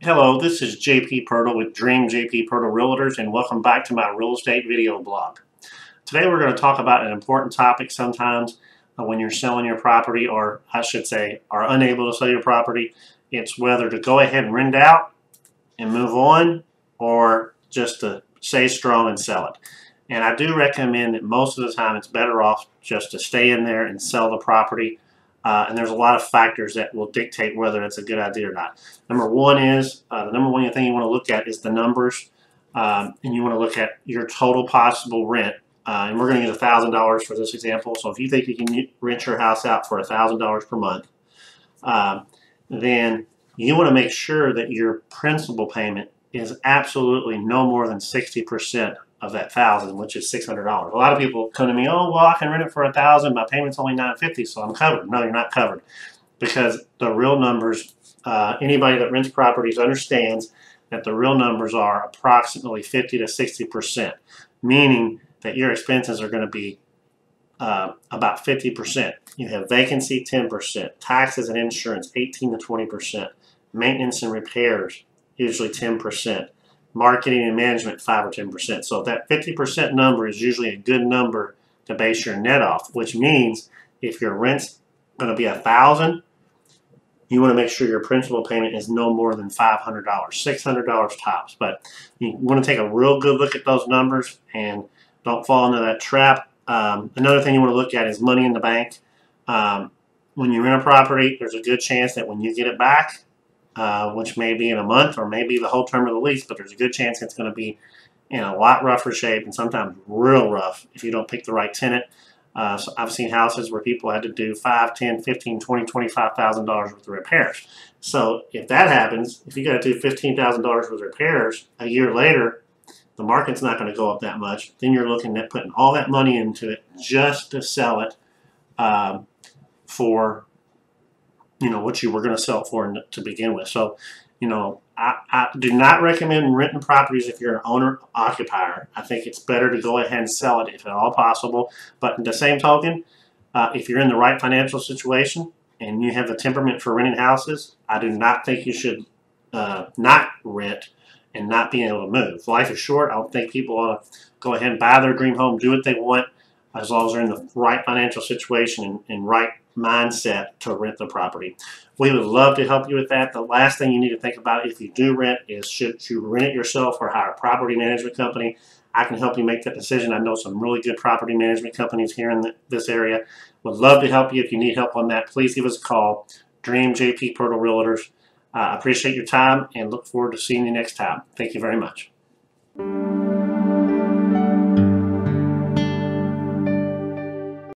Hello, this is jpirtle with Pirtle Realtors, and welcome back to my real estate video blog. Today we're going to talk about an important topic sometimes when you're selling your property, or I should say are unable to sell your property. It's whether to go ahead and rent out and move on, or just to stay strong and sell it. And I do recommend that most of the time it's better off just to stay in there and sell the property. And there's a lot of factors that will dictate whether it's a good idea or not. Number one is, the number one thing you want to look at is the numbers. And you want to look at your total possible rent. And we're going to use $1,000 for this example. So if you think you can rent your house out for $1,000 per month, then you want to make sure that your principal payment is absolutely no more than 60% of that $1,000, which is $600. A lot of people come to me, oh, well, I can rent it for $1,000. My payment's only $950, so I'm covered. No, you're not covered, because the real numbers, anybody that rents properties understands that the real numbers are approximately 50 to 60%, meaning that your expenses are going to be about 50%. You have vacancy, 10%, taxes and insurance, 18 to 20%, maintenance and repairs, usually 10%. Marketing and management, 5 or 10%. So that 50% number is usually a good number to base your net off, which means if your rent's going to be $1,000, you want to make sure your principal payment is no more than $500, $600 tops. But you want to take a real good look at those numbers and don't fall into that trap. Another thing you want to look at is money in the bank. When you rent a property, there's a good chance that when you get it back, which may be in a month or maybe the whole term of the lease, but there's a good chance it's going to be in a lot rougher shape, and sometimes real rough if you don't pick the right tenant. So I've seen houses where people had to do $5, $10, $15, $20, $25,000 worth of repairs. So if that happens, if you got to do $15,000 worth of repairs a year later, the market's not going to go up that much. Then you're looking at putting all that money into it just to sell it for what you were going to sell it for to begin with. So, I do not recommend renting properties if you're an owner-occupier. I think it's better to go ahead and sell it if at all possible. But in the same token, if you're in the right financial situation and you have the temperament for renting houses, I do not think you should not rent and not being able to move. Life is short. I don't think people ought to go ahead and buy their dream home, do what they want, as long as they're in the right financial situation and right mindset to rent the property. We would love to help you with that. The last thing you need to think about if you do rent is, should you rent it yourself or hire a property management company? I can help you make that decision. I know some really good property management companies here in this area. Would love to help you. If you need help on that, please give us a call. Dream JP Pirtle Realtors. I appreciate your time and look forward to seeing you next time. Thank you very much.